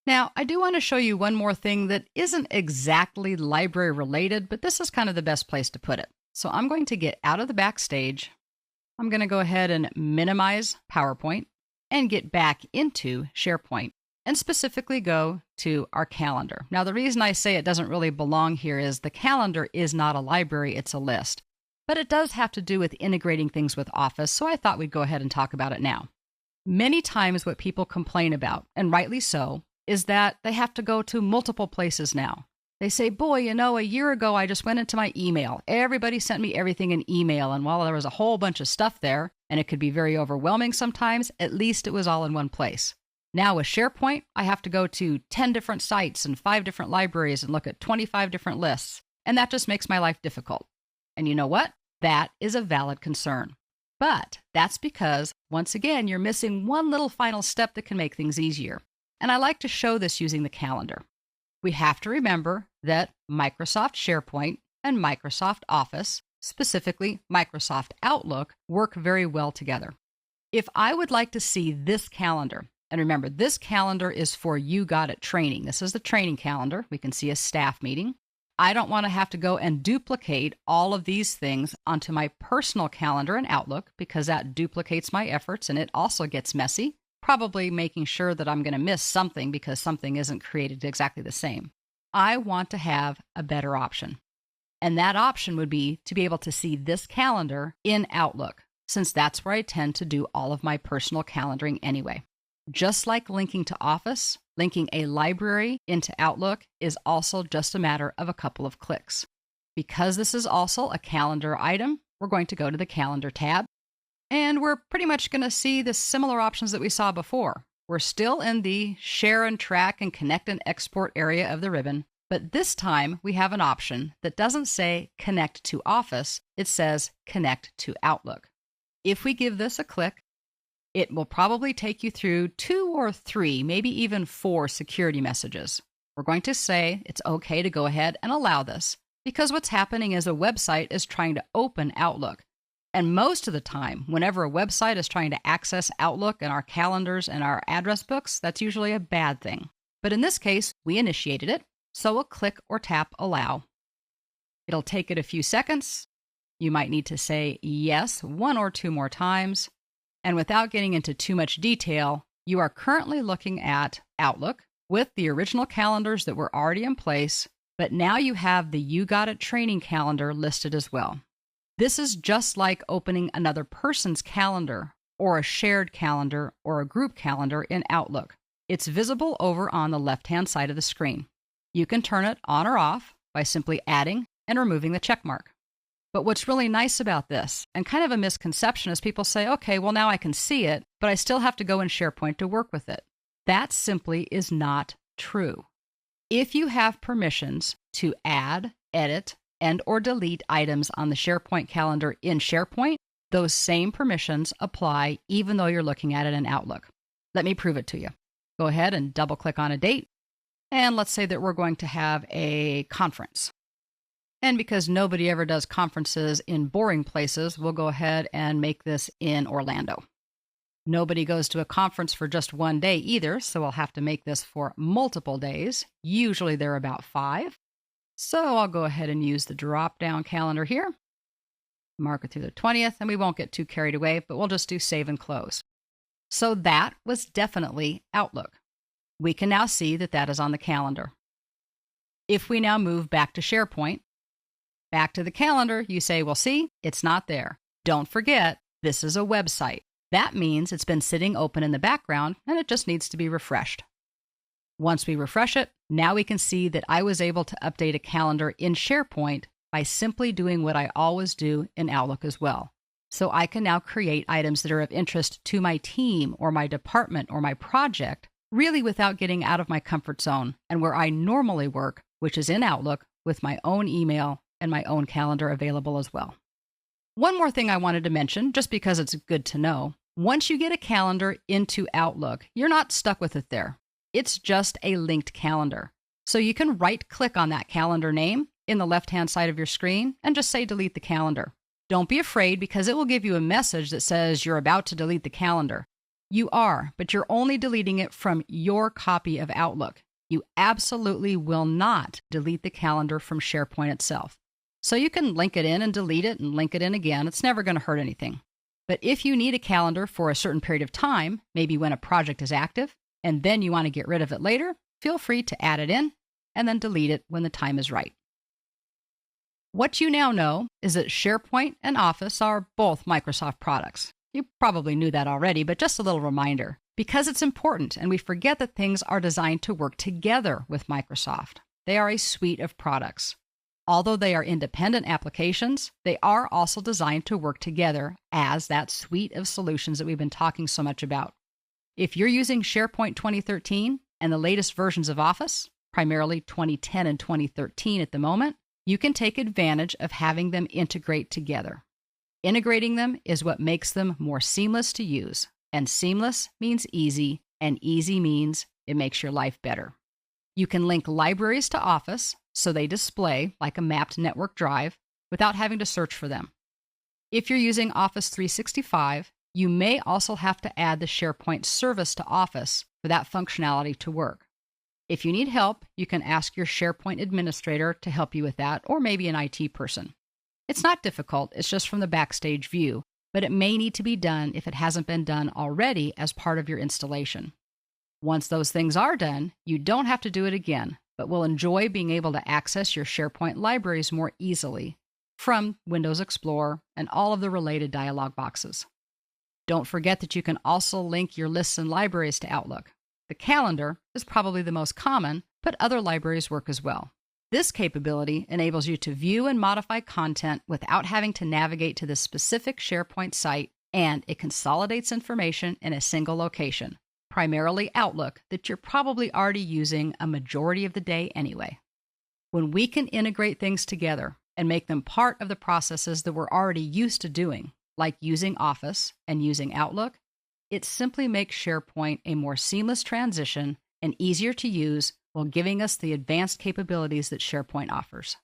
Now, I do want to show you one more thing that isn't exactly library related, but this is kind of the best place to put it. So I'm going to get out of the backstage. I'm going to go ahead and minimize PowerPoint and get back into SharePoint and specifically go to our calendar. Now, the reason I say it doesn't really belong here is the calendar is not a library, it's a list. But it does have to do with integrating things with Office, so I thought we'd go ahead and talk about it now. Many times what people complain about, and rightly so, is that they have to go to multiple places now. They say, boy, a year ago I just went into my email. Everybody sent me everything in email, and while there was a whole bunch of stuff there, and it could be very overwhelming sometimes, at least it was all in one place. Now with SharePoint, I have to go to 10 different sites and 5 different libraries and look at 25 different lists, and that just makes my life difficult. And you know what? That is a valid concern. But that's because, once again, you're missing one little final step that can make things easier. And I like to show this using the calendar. We have to remember that Microsoft SharePoint and Microsoft Office, specifically Microsoft Outlook, work very well together. If I would like to see this calendar, and remember, this calendar is for You Got It training. This is the training calendar. We can see a staff meeting. I don't want to have to go and duplicate all of these things onto my personal calendar in Outlook because that duplicates my efforts and it also gets messy, probably making sure that I'm going to miss something because something isn't created exactly the same. I want to have a better option. And that option would be to be able to see this calendar in Outlook, since that's where I tend to do all of my personal calendaring anyway. Just like linking to Office, linking a library into Outlook is also just a matter of a couple of clicks. Because this is also a calendar item, we're going to go to the Calendar tab, and we're pretty much going to see the similar options that we saw before. We're still in the Share and Track and Connect and Export area of the ribbon, but this time we have an option that doesn't say Connect to Office, it says Connect to Outlook. If we give this a click, it will probably take you through 2 or 3, maybe even 4 security messages. We're going to say it's okay to go ahead and allow this because what's happening is a website is trying to open Outlook. And most of the time, whenever a website is trying to access Outlook and our calendars and our address books, that's usually a bad thing. But in this case, we initiated it, so we'll click or tap Allow. It'll take it a few seconds. You might need to say yes 1 or 2 more times. And without getting into too much detail, you are currently looking at Outlook with the original calendars that were already in place, but now you have the You Got It training calendar listed as well. This is just like opening another person's calendar or a shared calendar or a group calendar in Outlook. It's visible over on the left-hand side of the screen. You can turn it on or off by simply adding and removing the check mark. But what's really nice about this, and kind of a misconception, is people say, okay, well now I can see it, but I still have to go in SharePoint to work with it. That simply is not true. If you have permissions to add, edit, and or delete items on the SharePoint calendar in SharePoint, those same permissions apply even though you're looking at it in Outlook. Let me prove it to you. Go ahead and double click on a date. And let's say that we're going to have a conference. And because nobody ever does conferences in boring places, we'll go ahead and make this in Orlando. Nobody goes to a conference for just one day either, so we'll have to make this for multiple days. Usually they're about 5. So I'll go ahead and use the drop-down calendar here. Mark it through the 20th, and we won't get too carried away, but we'll just do save and close. So that was definitely Outlook. We can now see that that is on the calendar. If we now move back to SharePoint, back to the calendar, you say, well, see, it's not there. Don't forget, this is a website. That means it's been sitting open in the background, and it just needs to be refreshed. Once we refresh it, now we can see that I was able to update a calendar in SharePoint by simply doing what I always do in Outlook as well. So I can now create items that are of interest to my team or my department or my project, really without getting out of my comfort zone and where I normally work, which is in Outlook with my own email and my own calendar available as well. One more thing I wanted to mention, just because it's good to know. Once you get a calendar into Outlook, you're not stuck with it there. It's just a linked calendar. So you can right-click on that calendar name in the left-hand side of your screen and just say delete the calendar. Don't be afraid because it will give you a message that says you're about to delete the calendar. You are, but you're only deleting it from your copy of Outlook. You absolutely will not delete the calendar from SharePoint itself. So you can link it in and delete it and link it in again. It's never going to hurt anything. But if you need a calendar for a certain period of time, maybe when a project is active, and then you want to get rid of it later, feel free to add it in and then delete it when the time is right. What you now know is that SharePoint and Office are both Microsoft products. You probably knew that already, but just a little reminder, because it's important and we forget that things are designed to work together with Microsoft. They are a suite of products. Although they are independent applications, they are also designed to work together as that suite of solutions that we've been talking so much about. If you're using SharePoint 2013 and the latest versions of Office, primarily 2010 and 2013 at the moment, you can take advantage of having them integrate together. Integrating them is what makes them more seamless to use, and seamless means easy, and easy means it makes your life better. You can link libraries to Office so they display like a mapped network drive without having to search for them. If you're using Office 365, you may also have to add the SharePoint service to Office for that functionality to work. If you need help, you can ask your SharePoint administrator to help you with that, or maybe an IT person. It's not difficult, it's just from the backstage view, but it may need to be done if it hasn't been done already as part of your installation. Once those things are done, you don't have to do it again, but will enjoy being able to access your SharePoint libraries more easily from Windows Explorer and all of the related dialog boxes. Don't forget that you can also link your lists and libraries to Outlook. The calendar is probably the most common, but other libraries work as well. This capability enables you to view and modify content without having to navigate to the specific SharePoint site, and it consolidates information in a single location, primarily Outlook, that you're probably already using a majority of the day anyway. When we can integrate things together and make them part of the processes that we're already used to doing, like using Office and using Outlook, it simply makes SharePoint a more seamless transition and easier to use while giving us the advanced capabilities that SharePoint offers.